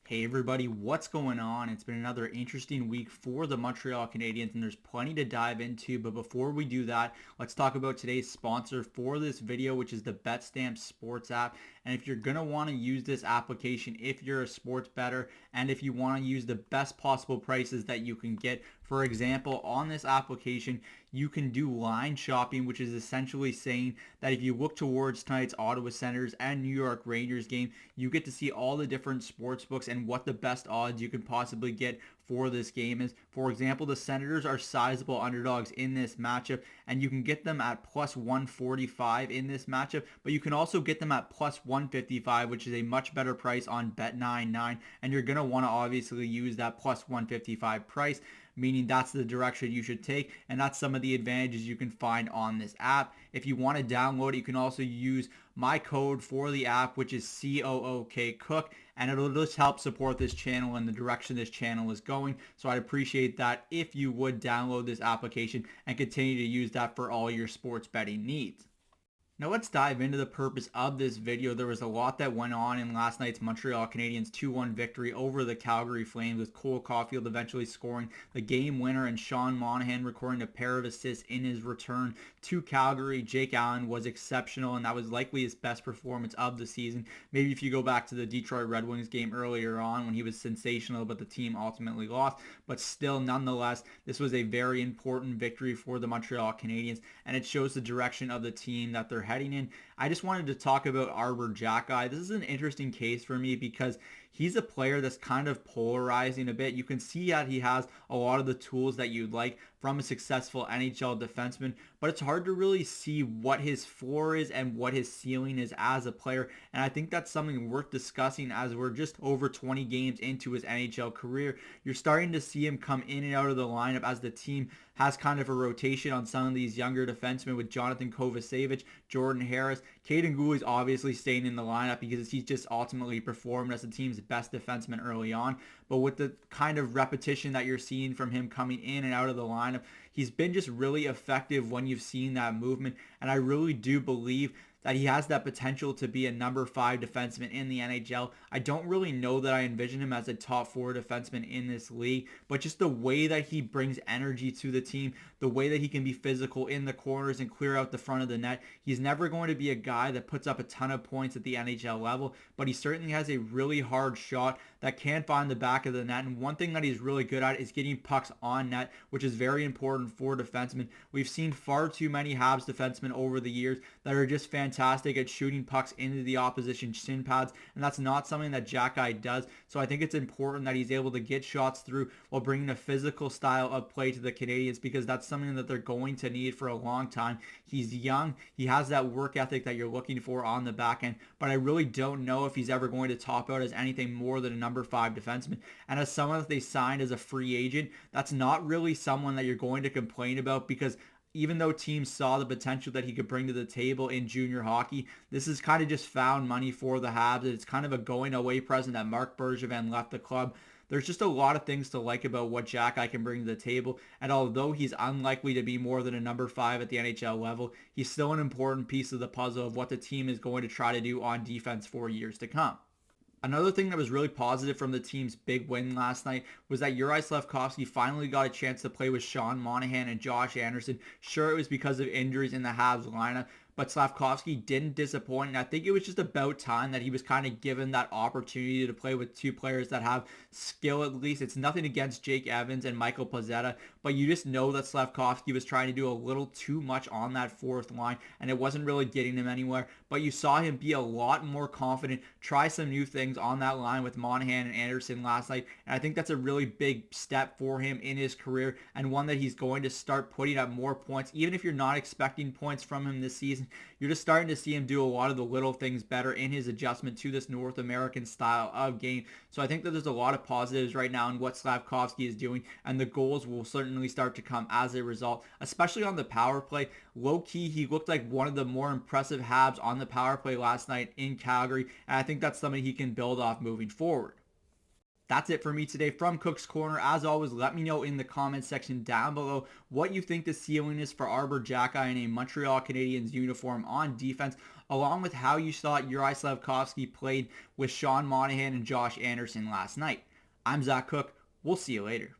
Hey everybody, what's going on? It's been another interesting week for the Montreal Canadiens and there's plenty to dive into, but before we do that, let's talk about today's sponsor for this video, which is the BetStamp Sports app. And if you're going to want to use this application, if you're a sports bettor and if you want to use the best possible prices that you can get, for example, on this application, you can do line shopping, which is essentially saying that if you look towards tonight's Ottawa Senators and New York Rangers game, you get to see all the different sports books and what the best odds you can possibly get for this game is. For example, the Senators are sizable underdogs in this matchup, and you can get them at plus 145 in this matchup, but you can also get them at plus 155, which is a much better price on Bet99, and you're going to want to obviously use that plus 155 price, meaning that's the direction you should take, and that's some of the advantages you can find on this app. If you want to download it, you can also use my code for the app, which is COOK, and it'll just help support this channel and the direction this channel is going. So I'd appreciate that if you would download this application and continue to use that for all your sports betting needs. Now let's dive into the purpose of this video. There was a lot that went on in last night's Montreal Canadiens 2-1 victory over the Calgary Flames, with Cole Caulfield eventually scoring the game winner and Sean Monahan recording a pair of assists in his return to Calgary. Jake Allen was exceptional, and that was likely his best performance of the season. Maybe if you go back to the Detroit Red Wings game earlier on when he was sensational, but the team ultimately lost. But still, nonetheless, this was a very important victory for the Montreal Canadiens, and it shows the direction of the team that they're heading in. I just wanted to talk about Arber Xhekaj. This is an interesting case for me because he's a player that's kind of polarizing a bit. You can see that he has a lot of the tools that you'd like from a successful NHL defenseman, but it's hard to really see what his floor is and what his ceiling is as a player. And I think that's something worth discussing as we're just over 20 games into his NHL career. You're starting to see him come in and out of the lineup as the team has kind of a rotation on some of these younger defensemen with Jonathan Kovacevic, Jordan Harris. Caden Goulet's obviously staying in the lineup because he's just ultimately performed as the team's best defenseman early on. But with the kind of repetition that you're seeing from him coming in and out of the lineup, he's been just really effective when you've seen that movement. And I really do believe that he has that potential to be a number 5 defenseman in the NHL. I don't really know that I envision him as a top 4 defenseman in this league, but just the way that he brings energy to the team, the way that he can be physical in the corners and clear out the front of the net. He's never going to be a guy that puts up a ton of points at the NHL level, but he certainly has a really hard shot that can find the back of the net. And one thing that he's really good at is getting pucks on net, which is very important for defensemen. We've seen far too many Habs defensemen over the years that are just fantastic at shooting pucks into the opposition shin pads, and that's not something that Xhekaj does. So I think it's important that he's able to get shots through while bringing a physical style of play to the Canadiens, because that's something that they're going to need for a long time. He's young. He has that work ethic that you're looking for on the back end, but I really don't know if he's ever going to top out as anything more than a number 5 defenseman. And as someone that they signed as a free agent, that's not really someone that you're going to complain about, because even though teams saw the potential that he could bring to the table in junior hockey, this is kind of just found money for the Habs. It's kind of a going away present that Marc Bergevin left the club. There's just a lot of things to like about what Xhekaj can bring to the table, and although he's unlikely to be more than a number 5 at the NHL level, he's still an important piece of the puzzle of what the team is going to try to do on defense for years to come. Another thing that was really positive from the team's big win last night was that Juraj Slafkovsky finally got a chance to play with Sean Monahan and Josh Anderson. Sure, it was because of injuries in the Habs lineup, but Slafkovsky didn't disappoint, and I think it was just about time that he was kind of given that opportunity to play with two players that have skill at least. It's nothing against Jake Evans and Michael Pezzetta, but you just know that Slafkovsky was trying to do a little too much on that fourth line, and it wasn't really getting him anywhere. But you saw him be a lot more confident, try some new things on that line with Monahan and Anderson last night, and I think that's a really big step for him in his career, and one that he's going to start putting up more points. Even if you're not expecting points from him this season, you're just starting to see him do a lot of the little things better in his adjustment to this North American style of game. So I think that there's a lot of positives right now in what Slafkovsky is doing, and the goals will certainly start to come as a result, especially on the power play. Low-key, he looked like one of the more impressive Habs on the power play last night in Calgary, and I think that's something he can build off moving forward. That's it for me today from Cook's Corner. As always, let me know in the comments section down below what you think the ceiling is for Arber Xhekaj in a Montreal Canadiens uniform on defense, along with how you thought Juraj Slafkovsky played with Sean Monahan and Josh Anderson last night. I'm Zach Cook. We'll see you later.